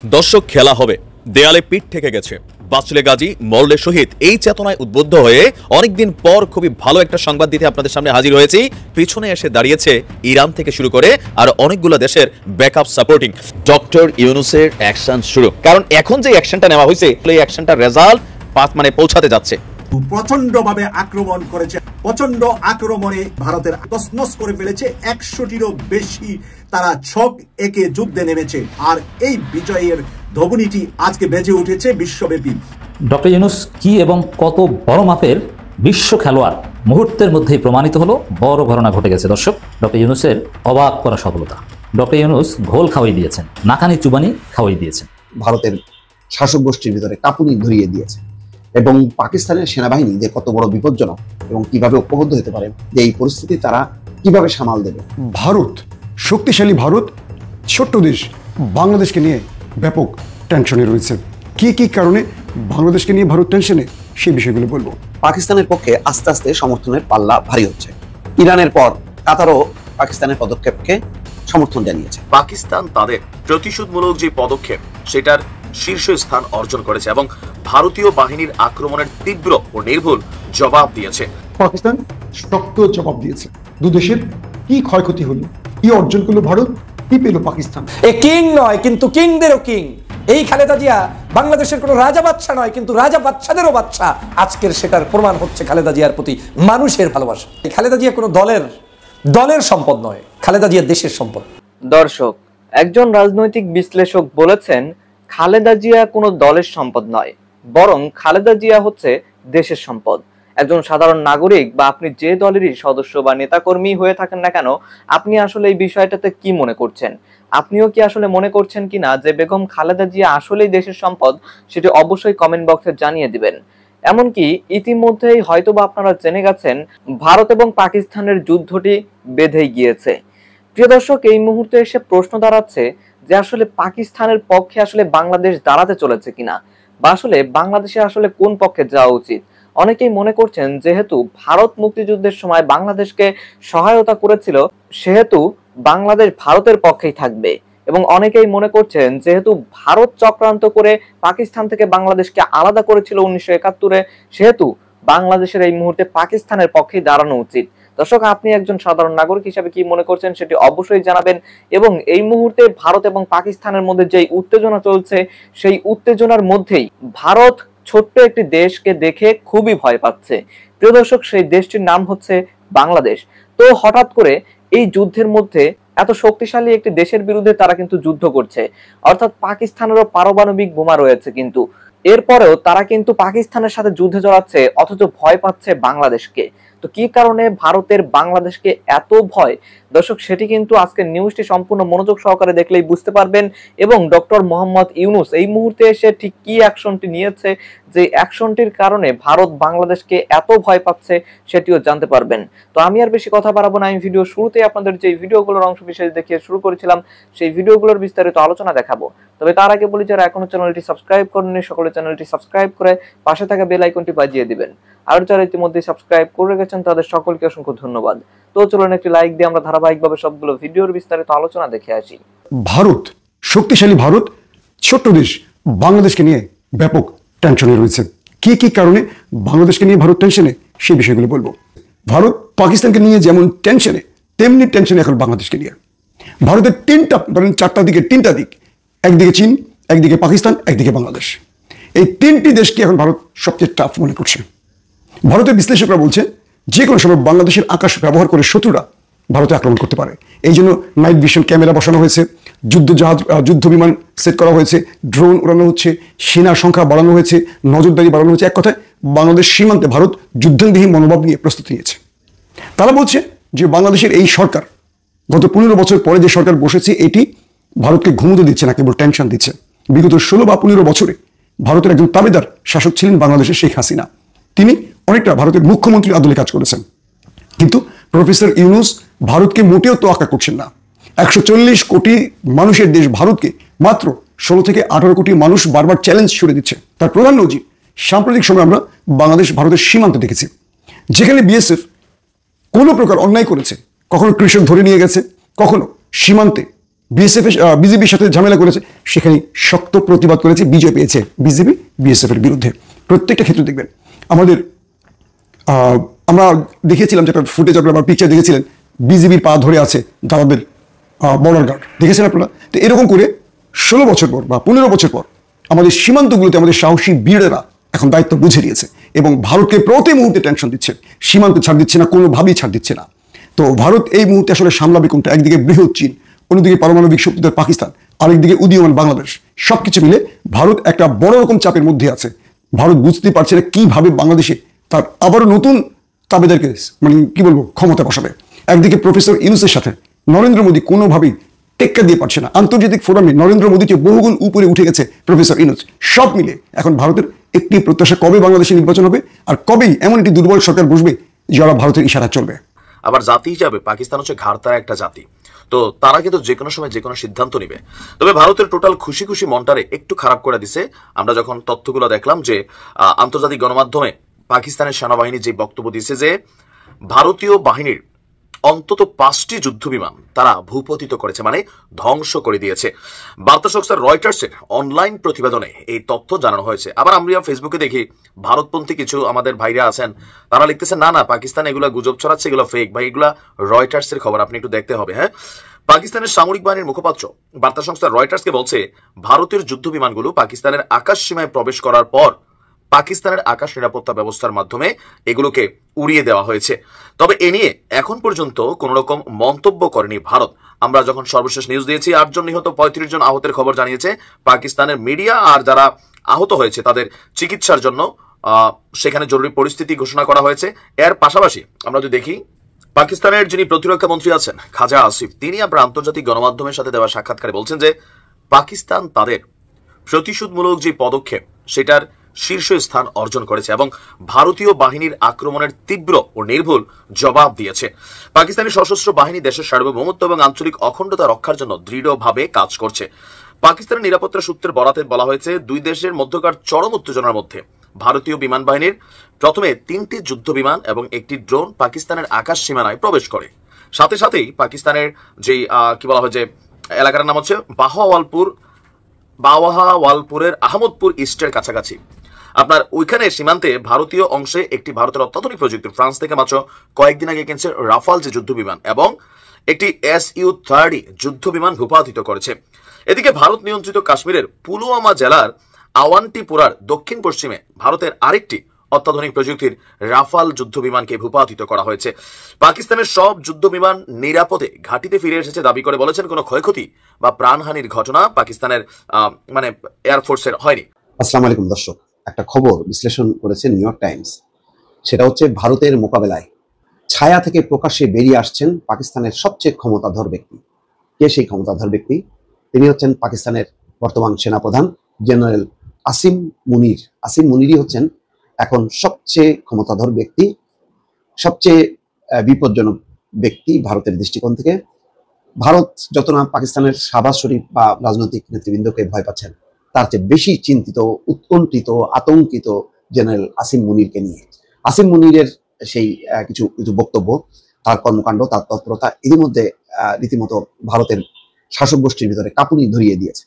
দর্শক খেলা হবে, দেয়ালে পিঠ থেকে গেছে, বাঁচলে গাজী মরলে শহীদ, এই চেতনায় উদ্বুদ্ধ হয়ে অনেকদিন পর খুবই ভালো একটা সংবাদ দিতে আপনাদের সামনে হাজির হয়েছি। পিছনে এসে দাঁড়িয়েছে ইরান থেকে শুরু করে আর অনেকগুলো দেশের ব্যাকআপ সাপোর্টিং। ডক্টর ইউনূসের অ্যাকশন শুরু, কারণ এখন যে অ্যাকশনটা নেওয়া হয়েছে এই অ্যাকশনটার রেজাল্ট পৌঁছাতে যাচ্ছে। প্রচন্ডভাবে আক্রমণ করেছে, প্রচন্ড আক্রমণে ভারতের তছনছ করে ফেলেছে। 100টিরও বেশি তারা ছক একে যুদ্ধে নেমেছে, আর এই বিজয়ের ধ্বনিটি আজকে বেজে উঠেছে বিশ্বব্যাপী। ডক্টর ইউনূস কি এবং কত বড় মাপের বিশ্ব খেলোয়াড় মুহূর্তের মধ্যেই প্রমাণিত হলো। বড় ঘটনা ঘটে গেছে দর্শক। ডক্টর ইউনূসের অবাক করা সফলতা। ডক্টর ইউনূস ঘোল খাওয়াই দিয়েছেন, নাকানি চুবানি খাওয়াই দিয়েছেন। ভারতের শাসক গোষ্ঠীর ভিতরে কাঁপুনি ধরিয়ে দিয়েছে এবং পাকিস্তানের সেনাবাহিনী যে কত বড় বিপজ্জনক এবং কিভাবে ঐক্যবদ্ধ হতে পারে, যে এই পরিস্থিতি তারা কিভাবে সামাল দেবে। ভারত, শক্তিশালী ভারত, ছোট্ট দেশ বাংলাদেশকে নিয়ে ব্যাপক টেনশনে রয়েছে। কি কি কারণে বাংলাদেশকে নিয়ে ভারত টেনশনে, সেই বিষয়গুলো বলবো। পাকিস্তানের পক্ষে আস্তে আস্তে সমর্থনের পাল্লা ভারী হচ্ছে। ইরানের পর কাতারও পাকিস্তানের পদক্ষেপকে সমর্থন জানিয়েছে। পাকিস্তান তাদের প্রতিশোধমূলক যে পদক্ষেপ সেটার শীর্ষস্থান অর্জন করেছে এবং ভারতীয় বাহিনীর আক্রমণের তীব্র ও নির্ভুল জবাব দিয়েছে। পাকিস্তান শক্ত জবাব দিয়েছে। দু দেশের কি ক্ষয়ক্ষতি হলো, কি অর্জন করলো ভারত, কি পেল পাকিস্তান। এ কিং নয় কিন্তু কিংদেরও কিং। এই খালেদা জিয়া বাংলাদেশের কোনো রাজা বাদশা নয়, কিন্তু রাজা বাদশাদেরও বাদশা। আজকের সেটার প্রমাণ হচ্ছে খালেদা জিয়ার প্রতি মানুষের ভালোবাসা। খালেদা জিয়া কোনো দলের সম্পদ নয়, খালেদা জিয়া দেশের সম্পদ। দর্শক, একজন রাজনৈতিক বিশ্লেষক বলেছেন খালেদা জিয়া কোনো দলের সম্পদ নয়, বরং খালেদা জিয়া হচ্ছে দেশের সম্পদ। একজন সাধারণ নাগরিক বা আপনি যে দলেরই সদস্য বা নেতাকর্মী হয়ে থাকেন না কেন, আপনি আসলে এই বিষয়টাতে কি মনে করছেন? আপনিও কি আসলে মনে করছেন কিনা যে বেগম খালেদা জিয়া আসলেই দেশের সম্পদ? সেটি অবশ্যই কমেন্ট বক্সে জানিয়ে দিবেন। এমনকি ইতিমধ্যেই হয়তোবা আপনারা জেনে গেছেন ভারত এবং পাকিস্তানের যুদ্ধটি বেঁধেই গিয়েছে। প্রিয় দর্শক, এই মুহূর্তে এসে প্রশ্ন দাঁড়াচ্ছে যে আসলে পাকিস্তানের পক্ষে আসলে বাংলাদেশ দাঁড়াতে চলেছে কিনা, বা আসলে বাংলাদেশে আসলে কোন পক্ষে যাওয়া উচিত। অনেকেই মনে করছেন যেহেতু ভারত মুক্তিযুদ্ধের সময় বাংলাদেশকে সহায়তা করেছিল, সেহেতু বাংলাদেশ ভারতের পক্ষেই থাকবে। এবং অনেকেই মনে করছেন যেহেতু ভারত চক্রান্ত করে পাকিস্তান থেকে বাংলাদেশকে আলাদা করেছিল 1971-এ, সেহেতু বাংলাদেশের এই মুহূর্তে পাকিস্তানের পক্ষেই দাঁড়ানো উচিত। দর্শক, আপনি একজন সাধারণ নাগরিক হিসেবে কি মনে করছেন সেটি অবশ্যই জানাবেন। এবং এই মুহূর্তে ভারত এবং পাকিস্তানের মধ্যে যেই উত্তেজনা চলছে, সেই উত্তেজনার মধ্যেই ভারত ছোট্ট একটি দেশকে দেখে খুবই ভয় পাচ্ছে। প্রিয় দর্শক, সেই দেশটির নাম হচ্ছে বাংলাদেশ। তো হঠাৎ করে এই যুদ্ধের মধ্যে এত শক্তিশালী একটি দেশের বিরুদ্ধে তারা কিন্তু যুদ্ধ করছে, অর্থাৎ পাকিস্তানেরও পারমাণবিক বোমা রয়েছে, কিন্তু এরপরেও তারা কিন্তু পাকিস্তানের সাথে যুদ্ধে জড়াচ্ছে, অথচ ভয় পাচ্ছে বাংলাদেশকে। তো কি কারণে ভারতের বাংলাদেশকে এত ভয়? দর্শক, সেটি কিন্তু আজকের নিউজটি সম্পূর্ণ মনোযোগ সহকারে দেখলেই বুঝতে পারবেন। এবং ডক্টর মোহাম্মদ ইউনূস এই মুহূর্তে এসে ঠিক কি অ্যাকশনটি নিয়েছে, যে অ্যাকশনটির কারণে ভারত বাংলাদেশকে এত ভয় পাচ্ছে, সেটিও জানতে পারবেন। তো আমি আর বেশি কথা বাড়াবো না। আমি ভিডিও শুরুতেই আপনাদের যে ভিডিওগুলোর অংশ বিশেষ দেখিয়ে শুরু করেছিলাম, সেই ভিডিওগুলোর বিস্তারিত আলোচনা দেখাবো। তবে তার আগে বলি, যারা এখনো চ্যানেলটি সাবস্ক্রাইব করেননি, সকলে চ্যানেলটি সাবস্ক্রাইব করে পাশে থাকা বেল আইকনটি বাজিয়ে দিবেন। আর যারা ইতিমধ্যে সাবস্ক্রাইব করে গেছেন তাদের সকলকে অসংখ্য ধন্যবাদ। তো চলুন একটি লাইক দিয়ে আমরা ধারাবাহিকভাবে সবগুলো ভিডিওর বিস্তারিত আলোচনা দেখে আসি। ভারত, শক্তিশালী ভারত, ছোট্ট দেশ বাংলাদেশকে নিয়ে ব্যাপক টেনশনে রয়েছে। কি কি কারণে বাংলাদেশকে নিয়ে ভারত টেনশনে, সেই বিষয়গুলো বলবো। ভারত পাকিস্তানকে নিয়ে যেমন টেনশনে, তেমনি টেনশনে এখন বাংলাদেশকে নিয়ে। ভারতের চারটা দিকে তিনটা দিক, একদিকে চীন, একদিকে পাকিস্তান, একদিকে বাংলাদেশ। এই তিনটি দেশকে এখন ভারত সবচেয়ে টাফ মনে করছে। ভারতের বিশ্লেষকরা বলছে যে কোনো সময় বাংলাদেশের আকাশ ব্যবহার করে শত্রুরা ভারতে আক্রমণ করতে পারে। এই জন্য নাইট ভিশন ক্যামেরা বসানো হয়েছে, যুদ্ধ বিমান সেট করা হয়েছে, ড্রোন উড়ানো হচ্ছে, সেনার সংখ্যা বাড়ানো হয়েছে, নজরদারি বাড়ানো হয়েছে। এক কথায় বাংলাদেশ সীমান্তে ভারত যুদ্ধংদেহী মনোভাব নিয়ে প্রস্তুতি নিয়েছে। তারা বলছে যে বাংলাদেশের এই সরকার গত 15 বছর পরে যে সরকার বসেছে, এটি ভারতকে ঘুমোতে দিচ্ছে না, কেবল টেনশন দিচ্ছে। বিগত 16 বা 15 বছরে ভারতের একজন তাবেদার শাসক ছিলেন বাংলাদেশের শেখ হাসিনা। তিনি অনেকটা ভারতের মুখ্যমন্ত্রীর আদলে কাজ করেছেন, কিন্তু প্রফেসর ইউনূস ভারতকে মোটেও তোয়াক্কা করছেন না। 140 কোটি মানুষের দেশ ভারতকে মাত্র 16 থেকে 18 কোটি মানুষ বারবার চ্যালেঞ্জ ছুড়ে দিচ্ছে। তার প্রধান নজির সাম্প্রতিক সময় আমরা বাংলাদেশ ভারতের সীমান্তে দেখেছি, যেখানে বিএসএফ কোনো প্রকার অন্যায় করেছে। কখনো কৃষক ধরে নিয়ে গেছে, কখনো সীমান্তে বিজেপির সাথে ঝামেলা করেছে, সেখানে শক্ত প্রতিবাদ করেছে, বিজয় পেয়েছে বিজেপি বিএসএফ এর বিরুদ্ধে। প্রত্যেকটা ক্ষেত্রে দেখবেন আমাদের আমরা দেখেছিলাম যেটা ফুটেজ আপনারা পিকচার দেখেছিলেন, বিজেপির পা ধরে আছে দাদাদের বর্ডার গার্ড, দেখেছেন আপনারা? তো এরকম করে 16 বছর পর বা 15 বছর পর আমাদের সীমান্তগুলোতে আমাদের সাহসী বীরেরা এখন দায়িত্ব বুঝে নিয়েছে এবং ভারতকে প্রতি মুহূর্তে টেনশন দিচ্ছে, সীমান্তে ছাড় দিচ্ছে না, কোনোভাবেই ছাড় দিচ্ছে না। তো ভারত এই মুহূর্তে আসলে সামলাবে কোনটা? একদিকে বৃহৎ চীন, অন্যদিকে পারমাণবিক শক্তিধর পাকিস্তান, আরেকদিকে উদীয়মান বাংলাদেশ। সবকিছু মিলে ভারত একটা বড় রকম চাপের মধ্যে আছে। ভারত বুঝতে পারছে না কিভাবে বাংলাদেশে তার আবারও নতুন তাবেদারকে মানে কি বলবো ক্ষমতা বসাবে। একদিকে প্রফেসর ইউনূসের সাথে নরেন্দ্র মোদী কোনোভাবেই টেক্কা দিয়ে পারছে না। আন্তর্জাতিক ফোরামে নরেন্দ্র মোদীকে বহুগুণ উপরে উঠে গেছে প্রফেসর ইউনূস। সব মিলে এখন ভারতের একটি প্রত্যাশা, কবে বাংলাদেশে নির্বাচন হবে আর কবেই এমন একটি দুর্বল সরকার বসবে যারা ভারতের ইশারা চলবে। আবার জাতি হিসাবে পাকিস্তান হচ্ছে ঘাড়তারা একটা জাতি, তো তারা কিন্তু যে কোনো সময় যে কোনো সিদ্ধান্ত নিবে। তবে ভারতের টোটাল খুশি খুশি মনটারে একটু খারাপ করে দিছে আমরা যখন তথ্যগুলো দেখলাম যে আন্তর্জাতিক গণমাধ্যমে পাকিস্তানের সেনাবাহিনী যে বক্তব্য দিয়েছে যে ভারতীয় বাহিনীর অন্তত 5টি যুদ্ধ বিমান তারা ভূপতিত করেছে, মানে ধ্বংস করে দিয়েছে। বার্তা সংস্থা রয়টার্সের অনলাইন প্রতিবেদনে এই তথ্য জানানো হয়েছে। আবার আমরা ফেসবুকে দেখি ভারতপন্থী কিছু আমাদের ভাইরা আছেন, তারা লিখতেছেন না না পাকিস্তান এগুলা গুজব ছড়াচ্ছে, এগুলো ফেক। ভাই এগুলা রয়টার্সের খবর, আপনি একটু দেখতে হবে। হ্যাঁ, পাকিস্তানের সামরিক বাহিনীর মুখপাত্র বার্তা সংস্থা রয়টার্সকে বলছে ভারতের যুদ্ধ বিমানগুলো পাকিস্তানের আকাশ সীমায় প্রবেশ করার পর পাকিস্তানের আকাশ নিরাপত্তা ব্যবস্থার মাধ্যমে এগুলোকে উড়িয়ে দেওয়া হয়েছে। তবে এ নিয়ে এখন পর্যন্ত কোন রকম মন্তব্য করেনি ভারত। আমরা যখন সর্বশেষ নিউজ দিয়েছি 8 জন নিহত 35 জন আহতের খবর জানিয়েছে পাকিস্তানের মিডিয়া, আর যারা আহত হয়েছে তাদের চিকিৎসার জন্য সেখানে জরুরি পরিস্থিতি ঘোষণা করা হয়েছে। এর পাশাপাশি আমরা যদি দেখি পাকিস্তানের যিনি প্রতিরক্ষা মন্ত্রী আছেন খাজা আসিফ, তিনি আপনার আন্তর্জাতিক গণমাধ্যমের সাথে দেওয়া সাক্ষাৎকারে বলছেন যে পাকিস্তান তাদের প্রতিশোধমূলক যে পদক্ষেপ সেটার শীর্ষ স্থান অর্জন করেছে এবং ভারতীয় বাহিনীর আক্রমণের তীব্র ও নির্ভুল জবাব দিয়েছে। পাকিস্তানি সশস্ত্র বাহিনী দেশের সার্বভৌমত্ব এবং আঞ্চলিক অখণ্ডতা রক্ষার জন্য দৃঢ়ভাবে কাজ করছে। পাকিস্তানের নিরাপত্তা সূত্রের বরাতে বলা হয়েছে দুই দেশের মধ্যকার চরম উত্তেজনার মধ্যে ভারতীয় বিমান বাহিনীর প্রথমে 3টি যুদ্ধ বিমান এবং একটি ড্রোন পাকিস্তানের আকাশ সীমানায় প্রবেশ করে। সাথে সাথেই পাকিস্তানের যে কি বলা হয় যে এলাকার নাম হচ্ছে বাওয়াহাওয়ালপুরের আহমদপুর ইস্টের কাছাকাছি। আপনার ওইখানে সীমান্তে ভারতীয় অংশে একটি ভারতের অত্যাধুনিক প্রযুক্তি ফ্রান্স থেকে মাত্র কয়েকদিন আগে কিনছে রাফাল যে যুদ্ধ বিমান এবং একটি SU-30 যুদ্ধ বিমান ভূপাতিত করেছে। এদিকে ভারত নিয়ন্ত্রিত কাশ্মীরের পুলওয়ামা জেলার আওয়ান্তিপুরার দক্ষিণ পশ্চিমে ভারতের আরেকটি অত্যাধুনিক প্রযুক্তির রাফাল যুদ্ধ বিমানকে ভূপাতিত করা হয়েছে। পাকিস্তানের সব যুদ্ধ বিমান নিরাপদে ঘাঁটিতে ফিরে এসেছে দাবি করে বলেছেন কোনো ক্ষয়ক্ষতি বা প্রাণহানির ঘটনা পাকিস্তানের মানে এয়ারফোর্সের হয়নি। আসসালামু আলাইকুম দর্শক, একটা খবর বিশ্লেষণ করেছে নিউ ইয়র্ক টাইমস। সেটা হচ্ছে ভারতের মোকাবেলায় ছায়া থেকে প্রকাশ্যে বেরিয়ে আসছেন পাকিস্তানের সবচেয়ে ক্ষমতাধর ব্যক্তি। কে সেই ক্ষমতাধর ব্যক্তি? তিনি হচ্ছেন পাকিস্তানের বর্তমান সেনাপ্রধান জেনারেল আসিম মুনির। আসিম মুনিরই হচ্ছেন এখন সবচেয়ে ক্ষমতাধর ব্যক্তি, সবচেয়ে বিপজ্জনক ব্যক্তি ভারতের দৃষ্টিকোণ থেকে। ভারত যত না পাকিস্তানের শাহবাজ শরীফ বা রাজনৈতিক নেতৃবৃন্দকে ভয় পাচ্ছেন, তার চেয়ে বেশি চিন্তিত, উৎকণ্ঠিত, আতঙ্কিত জেনারেল আসিম মুনিরকে নিয়ে। আসিম মুনিরের সেই কিছু বক্তব্য, তার কর্মকাণ্ড, তার তৎপরতা ইতিমধ্যে রীতিমতো ভারতের শাসক গোষ্ঠীর ভিতরে কাঁপুনি ধরিয়ে দিয়েছে।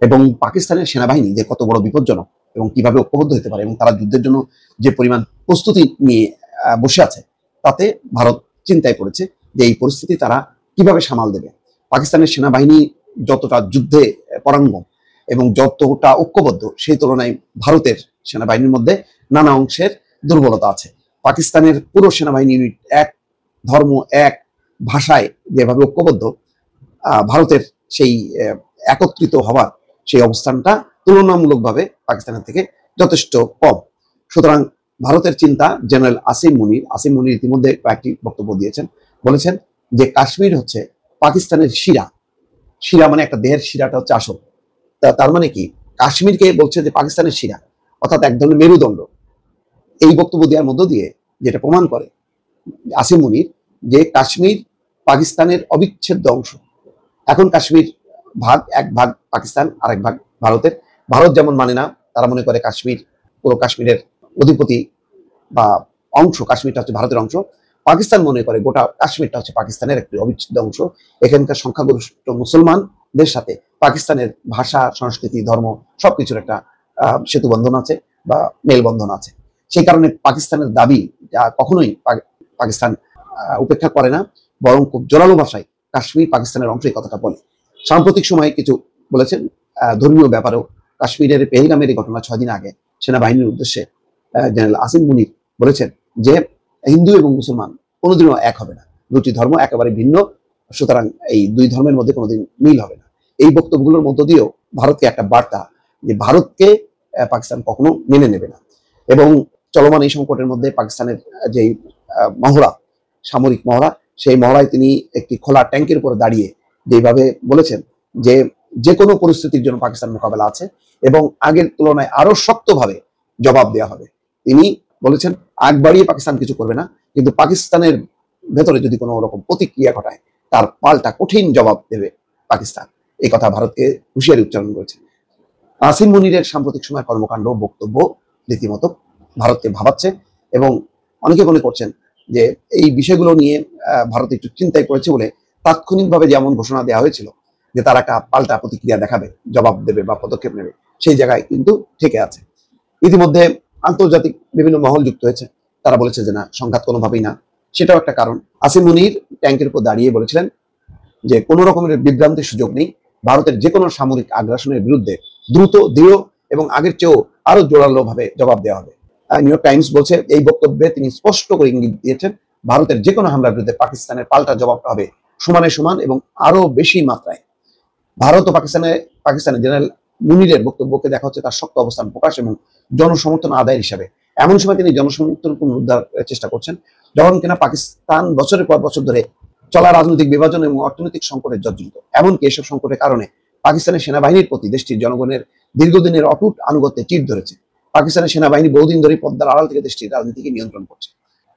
এবং পাকিস্তানের সেনাবাহিনী যে কত বড় বিপজ্জনক এবং কিভাবে ঐক্যবদ্ধ হতে পারে এবং তারা যুদ্ধের জন্য যে পরিমাণ প্রস্তুতি নিয়ে বসে আছে, তাতে ভারত চিন্তায় পড়েছে যে এই পরিস্থিতি তারা কিভাবে সামাল দেবে। পাকিস্তানের সেনাবাহিনী যতটা যুদ্ধে পরাঙ্গম এবং যতটা ঐক্যবদ্ধ, সেই তুলনায় ভারতের সেনাবাহিনীর মধ্যে নানা অংশের দুর্বলতা আছে। পাকিস্তানের পুরো সেনাবাহিনী এক ধর্ম, এক ভাষায় যেভাবে ঐক্যবদ্ধ, ভারতের সেই একত্রিত হওয়ার সেই অবস্থানটা তুলনামূলকভাবে পাকিস্তানের থেকে যথেষ্ট কম। সুতরাং ভারতের চিন্তা জেনারেল আসিম মুনির ইতিমধ্যে কয়েকটি বক্তব্য দিয়েছেন। বলেছেন যে কাশ্মীর হচ্ছে পাকিস্তানের শিরা মানে একটা দেহের শিরাটা হচ্ছে আসল। তার মানে কি, কাশ্মীরকে বলছে যে পাকিস্তানের শিরা, অর্থাৎ এক ধরনের মেরুদণ্ড। এই বক্তব্য দেওয়ার মধ্য দিয়ে যেটা প্রমাণ করে আসিম মুনির যে কাশ্মীর পাকিস্তানের অবিচ্ছেদ্য অংশ। এখন কাশ্মীর এক ভাগ পাকিস্তান, আরেক ভাগ ভারতের। ভারত যেমন মানে না, তারা মনে করে কাশ্মীর পুরো কাশ্মীরের অধিপতি বা অংশ, কাশ্মীরটা হচ্ছে ভারতের অংশ। পাকিস্তান মনে করে গোটা কাশ্মীরটা হচ্ছে পাকিস্তানের একটি অবিচ্ছেদ্য অংশ। এখানকার সংখ্যাগরিষ্ঠ মুসলমান বাংলাদেশের সাথে পাকিস্তানের ভাষা, সংস্কৃতি, ধর্ম সবকিছুর একটা সেতু বন্ধন আছে বা মেলবন্ধন আছে। সেই কারণে পাকিস্তানের দাবি কখনোই পাকিস্তান উপেক্ষা করে না, বরং খুব জোরালো ভাষায় কাশ্মীর পাকিস্তানের অংশ এই কথাটা বলে। সাম্প্রতিক সময়ে কিছু বলেছেন ধর্মীয় ব্যাপারেও। কাশ্মীরের পেহেলগামের এই ঘটনা 6 দিন আগে সেনাবাহিনীর উদ্দেশ্যে জেনারেল আসিম মুনির বলেছেন যে হিন্দু এবং মুসলমান কোনোদিনও এক হবে না, দুটি ধর্ম একেবারে ভিন্ন, সুতরাং এই দুই ধর্মের মধ্যে কোনোদিন মিল হবে না। এই বক্তব্যগুলোর মধ্য দিয়েও ভারতকে একটা বার্তা যে ভারতকে পাকিস্তান কখনো মেনে নেবে না। এবং চলমান এই সংকটের মধ্যে পাকিস্তানের যে মহড়া, সামরিক মহড়া, সেই মহড়ায় তিনি একটি খোলা ট্যাঙ্কের উপরে দাঁড়িয়ে যেভাবে বলেছেন যে যে কোনো পরিস্থিতির জন্য পাকিস্তান মোকাবেলা আছে এবং আগের তুলনায় আরো শক্তভাবে জবাব দেওয়া হবে। তিনি বলেছেন আগ বাড়িয়ে পাকিস্তান কিছু করবে না, কিন্তু পাকিস্তানের ভেতরে যদি কোনো রকম প্রতিক্রিয়া ঘটায় তার পাল্টা কঠিন জবাব দেবে পাকিস্তান। এই কথা ভারতকে হুঁশিয়ারি উচ্চারণ করেছে। আসিম মুনিরের সাম্প্রতিক সময় কর্মকাণ্ড, বক্তব্য রীতিমতো ভারতকে ভাবাচ্ছে এবং অনেকে মনে করছেন যে এই বিষয়গুলো নিয়ে ভারত একটু চিন্তায় পড়েছে বলে তাৎক্ষণিকভাবে যেমন ঘোষণা দেওয়া হয়েছিল যে তারা একটা পাল্টা প্রতিক্রিয়া দেখাবে, জবাব দেবে বা পদক্ষেপ নেবে, সেই জায়গায় কিন্তু থেকে আছে। ইতিমধ্যে আন্তর্জাতিক বিভিন্ন মহল যুক্ত হয়েছে, তারা বলেছে যে না, সংঘাত কোনোভাবেই না। সেটাও একটা কারণ। আসিম মুনির ট্যাঙ্কের উপর দাঁড়িয়ে বলেছিলেন যে কোনো রকমের বিভ্রান্তির সুযোগ নেই, ভারতের যে কোনো সামরিক আগ্রাসনের বিরুদ্ধে দ্রুত, দৃঢ় এবং আগের চেয়েও আরো জোরালো ভাবে জবাব দেওয়া হবে। নিউ ইয়র্ক টাইমস বলছে এই বক্তব্যে তিনি স্পষ্ট করে ইঙ্গিত দিয়েছেন ভারতের যে কোনো হামলার বিরুদ্ধে পাকিস্তানের পাল্টা জবাবটা হবে সমানে সমান এবং আরো বেশি মাত্রায়। ভারত ও পাকিস্তানের জেনারেল মুনিরের বক্তব্যকে দেখা হচ্ছে তার শক্ত অবস্থান প্রকাশ এবং জনসমর্থন আদায়ের হিসাবে। এমন সময় তিনি জনসমর্থন পুনরুদ্ধারের চেষ্টা করছেন যখন কিনা পাকিস্তান বছরের পর বছর ধরে চলা রাজনৈতিক বিভাজন এবং অর্থনৈতিক সংকটে জর্জরিত। এমনকি এসব সংকটের কারণে পাকিস্তানের সেনাবাহিনীর প্রতি দেশটির জনগণের দীর্ঘদিনের অটুট আনুগত্যে চির ধরেছে। পাকিস্তানের সেনাবাহিনী বহুদিন ধরে পদ্মার আড়াল থেকে দেশটির রাজনীতিকে নিয়ন্ত্রণ করছে।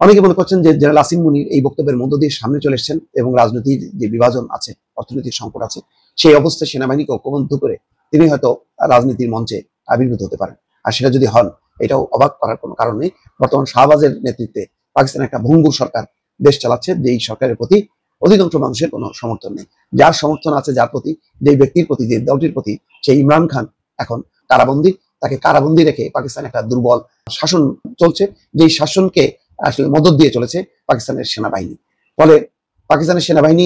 অনেকে মনে করছেন যে জেনারেল আসিম মুনির এই বক্তব্যের মধ্য দিয়ে সামনে চলে এসেছেন এবং রাজনীতির যে বিভাজন আছে, অর্থনৈতিক সংকট আছে, সেই অবস্থায় সেনাবাহিনীকে ঐক্যবদ্ধ করে তিনি হয়তো রাজনীতির মঞ্চে আবির্ভূত হতে পারেন। আর সেটা যদি হন, এটাও অবাক করার কোনো কারণ নেই। বর্তমান শাহবাজের নেতৃত্বে পাকিস্তান একটা ভঙ্গুর সরকার দেশ চালাচ্ছে, যেই সরকারের প্রতি অধিকাংশ মানুষের কোনো সমর্থন নেই। যার সমর্থন আছে, যার প্রতি, যেই ব্যক্তির প্রতি, যে দলটির প্রতি, সেই ইমরান খান এখন কারাবন্দী। তাকে কারাবন্দী রেখে পাকিস্তানে একটা দুর্বল শাসন চলছে, যেই শাসনকে আসলে মদত দিয়ে চলেছে পাকিস্তানের সেনাবাহিনী। ফলে পাকিস্তানের সেনাবাহিনী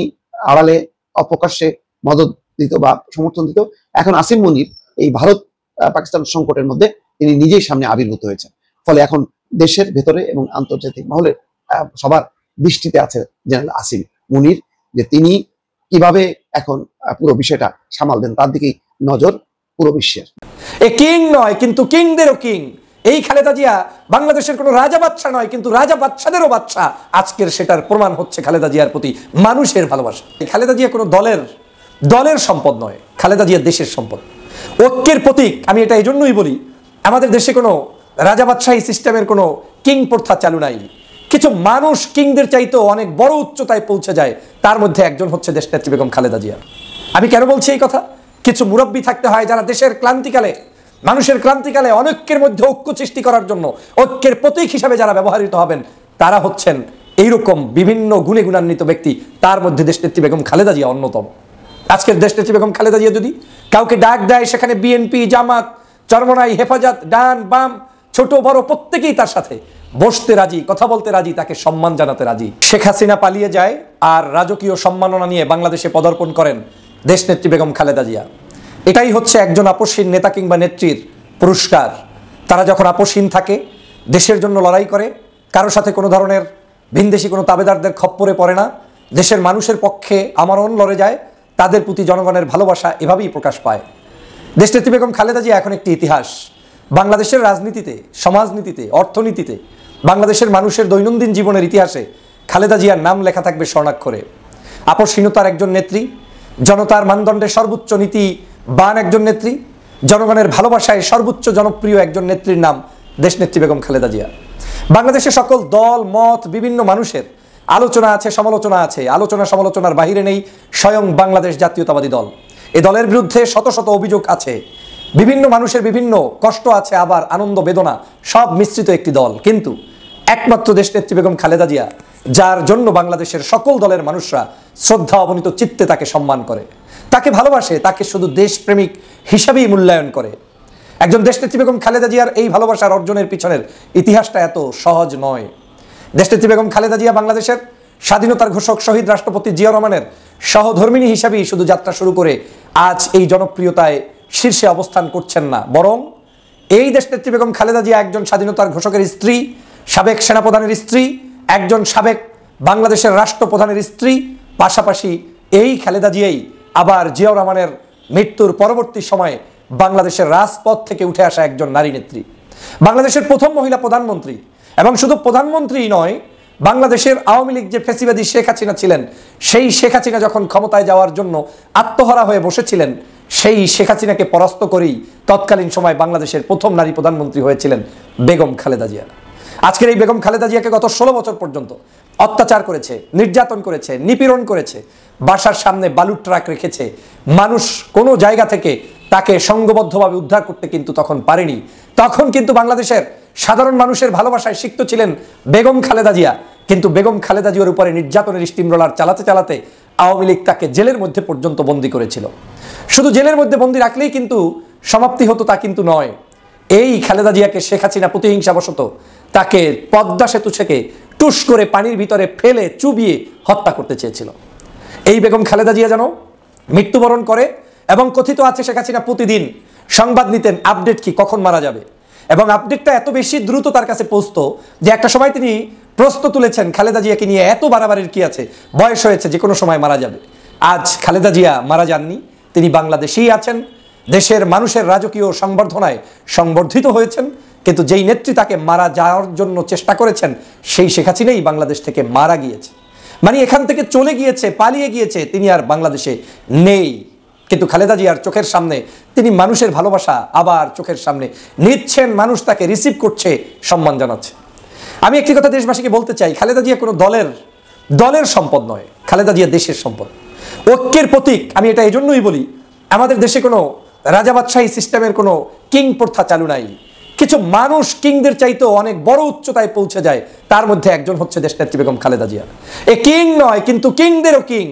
আড়ালে অপ্রকাশ্যে মদত দিত বা সমর্থন দিত। এখন আসিম মুনির এই ভারত পাকিস্তান সংকটের মধ্যে তিনি নিজেই সামনে আবির্ভূত হয়েছেন। ফলে এখন দেশের ভেতরে এবং আন্তর্জাতিক মহলে সবার দৃষ্টিতে আছে জেনারেল আসিম মুনির, যে তিনি কিভাবে এখন পুরো বিষয়টা সামাল দেন, তার দিকেই নজর পুরো বিশ্বের। এ কিং নয় কিন্তু কিংদেরও কিং। এই খালেদা জিয়া বাংলাদেশের কোনো রাজা বাচ্চা নয়, কিন্তু রাজা বাচ্চাদেরও বাচ্চা। আজকের সেটার প্রমাণ হচ্ছে খালেদা জিয়ার প্রতি মানুষের ভালোবাসা। খালেদা জিয়া কোনো দলের সম্পদ নয়, খালেদা জিয়া দেশের সম্পদ, ঐক্যের প্রতীক। আমি এটা এই জন্যই বলি, আমাদের দেশে কোনো রাজা বাদশাহী সিস্টেমের কোনো কিং প্রথা চালু নাই। কিছু মানুষ কিংদের চাইতেও অনেক বড় উচ্চতায় পৌঁছে যায়, তার মধ্যে একজন হচ্ছে দেশনেত্রী বেগম খালেদা জিয়া। আমি কেন বলছি এই কথা? কিছু মুরব্বী থাকতে হয় যারা দেশের ক্লান্তিকালে, মানুষের ক্লান্তিকালে অনৈক্যের মধ্যে ঐক্য সৃষ্টি করার জন্য ঐক্যের প্রতীক হিসাবে যারা ব্যবহৃত হবেন, তারা হচ্ছেন এইরকম বিভিন্ন গুণে গুণান্বিত ব্যক্তি। তার মধ্যে দেশনেত্রী বেগম খালেদা জিয়া অন্যতম। আজকের দেশনেত্রী বেগম খালেদা জিয়া যদি কাউকে ডাক দেয়, সেখানে বিএনপি, জামাত, চরমনাই, হেফাজত, ডান বাম, ছোট বড় প্রত্যেকেই তার সাথে বসতে রাজি, কথা বলতে রাজি, তাকে সম্মান জানাতে রাজি। শেখ হাসিনা পালিয়ে যায় আর রাজকীয় সম্মাননা নিয়ে বাংলাদেশে পদার্পণ করেন দেশনেত্রী বেগম খালেদা জিয়া। এটাই হচ্ছে একজন আপসহীন নেতা কিংবা নেত্রীর পুরস্কার। তারা যখন আপসহীন থাকে, দেশের জন্য লড়াই করে, কারো সাথে কোনো ধরনের ভিনদেশি কোনো তাবেদারদের খপ্পরে পড়ে না, দেশের মানুষের পক্ষে আমরণ লড়ে যায়, তাদের প্রতি জনগণের ভালোবাসা এভাবেই প্রকাশ পায়। দেশনেত্রী বেগম খালেদা জিয়া এখন একটি ইতিহাস। বাংলাদেশের রাজনীতিতে, সমাজনীতিতে, অর্থনীতিতে, বাংলাদেশের মানুষের দৈনন্দিন জীবনের ইতিহাসে খালেদা জিয়ার নাম লেখা থাকবে স্বর্ণাক্ষরে। আপসহীনতার একজন নেত্রী, জনতার মানদণ্ডে সর্বোচ্চ নীতিবান একজন নেত্রী, জনগণের ভালোবাসায় সর্বোচ্চ জনপ্রিয় একজন নেত্রীর নাম দেশনেত্রী বেগম খালেদা জিয়া। বাংলাদেশের সকল দল মত, বিভিন্ন মানুষের আলোচনা আছে, সমালোচনা আছে। আলোচনা সমালোচনার বাহিরে নেই স্বয়ং বাংলাদেশ জাতীয়তাবাদী দল। এ দলের বিরুদ্ধে শত শত অভিযোগ আছে, বিভিন্ন মানুষের বিভিন্ন কষ্ট আছে, আবার আনন্দ বেদনা সব মিশ্রিত একটি দল। কিন্তু একমাত্র দেশনেত্রী বেগম খালেদা জিয়া, যার জন্য বাংলাদেশের সকল দলের মানুষরা শ্রদ্ধা অবনীত চিত্তে তাকে সম্মান করে, তাকে ভালোবাসে, তাকে শুধু দেশপ্রেমিক হিসাবেই মূল্যায়ন করে। একজন দেশনেত্রী বেগম খালেদা জিয়ার এই ভালোবাসার অর্জনের পিছনের ইতিহাসটা এত সহজ নয়। দেশনেত্রী বেগম খালেদা জিয়া বাংলাদেশের স্বাধীনতার ঘোষক শহীদ রাষ্ট্রপতি জিয়া রহমানের সহধর্মিণী হিসাবেই শুধু যাত্রা শুরু করে আজ এই জনপ্রিয়তায় শীর্ষে অবস্থান করছেন না, বরং এই দেশনেত্রী বেগম খালেদা জিয়া একজন স্বাধীনতার ঘোষকের স্ত্রী, সাবেক সেনাপ্রধানের স্ত্রী, একজন সাবেক বাংলাদেশের রাষ্ট্রপ্রধানের স্ত্রী, পাশাপাশি এই খালেদা জিয়াই আবার জিয়া রহমানের মৃত্যুর পরবর্তী সময়ে বাংলাদেশের রাজপথ থেকে উঠে আসা একজন নারী নেত্রী, বাংলাদেশের প্রথম মহিলা প্রধানমন্ত্রী। এবং শুধু প্রধানমন্ত্রী নয়, বাংলাদেশের আওয়ামী লীগ যে ফ্যাসিবাদী শেখ হাসিনা ছিলেন, সেই শেখ হাসিনা যখন ক্ষমতায় যাওয়ার জন্য আত্মহারা হয়ে বসেছিলেন, সেই শেখ হাসিনাকে পরাস্ত করেই তৎকালীন সময় বাংলাদেশের প্রথম নারী প্রধানমন্ত্রী হয়েছিলেন বেগম খালেদা জিয়া। আজকের এই বেগম খালেদা জিয়াকে গত 16 বছর পর্যন্ত অত্যাচার করেছে, নির্যাতন করেছে, নিপীড়ন করেছে, বাসার সামনে বালুর ট্রাক রেখেছে। মানুষ কোনো জায়গা থেকে তাকে সংঘবদ্ধভাবে উদ্ধার করতে কিন্তু তখন পারেনি। তখন কিন্তু বাংলাদেশের সাধারণ মানুষের ভালোবাসায় সিক্ত ছিলেন বেগম খালেদা জিয়া। কিন্তু বেগম খালেদা জিয়ার উপরে নির্যাতনের স্টিমরোলার চালাতে চালাতে আওয়ামী লীগ তাকে জেলের মধ্যে পর্যন্ত বন্দী করেছিল। শুধু জেলের মধ্যে বন্দী রাখলেই কিন্তু সমাপ্তি হতো তা কিন্তু নয়। এই খালেদা জিয়াকে শেখ হাসিনা প্রতিহিংসাবশত তাকে পদ্মা সেতু থেকে টুস করে পানির ভিতরে ফেলে চুবিয়ে হত্যা করতে চেয়েছিল। এই বেগম খালেদা জিয়া যেন মৃত্যুবরণ করে, এবং কথিত আছে শেখ হাসিনা প্রতিদিন সংবাদ নিতেন আপডেট কি, কখন মারা যাবে। এবং আপডেটটা এত বেশি দ্রুত তার কাছে পৌঁছতো যে একটা সময় তিনি প্রশ্ন তুলেছেন খালেদা জিয়াকে নিয়ে, এত বাড়াবাড়ির কি আছে, বয়স হয়েছে, যে কোনো সময় মারা যাবে। আজ খালেদা জিয়া মারা যাননি, তিনি বাংলাদেশেই আছেন, দেশের মানুষের রাজকীয় সংবর্ধনায় সংবর্ধিত হয়েছেন। কিন্তু যেই নেত্রী তাকে মারা যাওয়ার জন্য চেষ্টা করেছেন, সেই শেখ হাসিনাই বাংলাদেশ থেকে মারা গিয়েছে, মানে এখান থেকে চলে গিয়েছে, পালিয়ে গিয়েছে, তিনি আর বাংলাদেশে নেই। কিন্তু খালেদা জিয়ার চোখের সামনে তিনি মানুষের ভালোবাসা আবার চোখের সামনে নিচ্ছেন, মানুষ তাকে রিসিভ করছে, সম্মান জানাচ্ছে। আমি একটি কথা দেশবাসীকে বলতে চাই, খালেদা জিয়া কোনো দলের সম্পদ নয়, খালেদা জিয়া দেশের সম্পদ, ঐক্যের প্রতীক। আমি এটা এই জন্যই বলি, আমাদের দেশে কোনো রাজা বাদশাহী সিস্টেমের কোনো কিং প্রথা চালু নাই। কিছু মানুষ কিংদের চাইতেও অনেক বড় উচ্চতায় পৌঁছে যায়, তার মধ্যে একজন হচ্ছে দেশনেত্রী বেগম খালেদা জিয়া। এ কিং নয়, কিন্তু কিংদেরও কিং।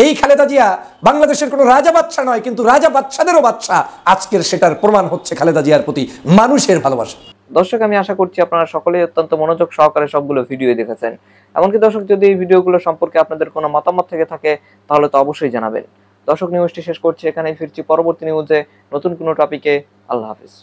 এই খালেদা জিয়া বাংলাদেশের কোনো রাজা বাদশা নয়, কিন্তু রাজা বাদশাদেরও বাদশা। আজকের সেটার প্রমাণ হচ্ছে খালেদা জিয়ার প্রতি মানুষের ভালোবাসা। দর্শক, আমি আশা করছি আপনারা সকলেই অত্যন্ত মনোযোগ সহকারে সবগুলো ভিডিও দেখেছেন। এমনকি দর্শক, যদি এই ভিডিওগুলো সম্পর্কে আপনাদের কোনো মতামত থেকে থাকে তাহলে তো অবশ্যই জানাবেন। দর্শক, নিউজটি শেষ করছি এখানেই, ফিরছি পরবর্তী নিউজে নতুন কোনো টপিকে। আল্লাহ হাফিজ।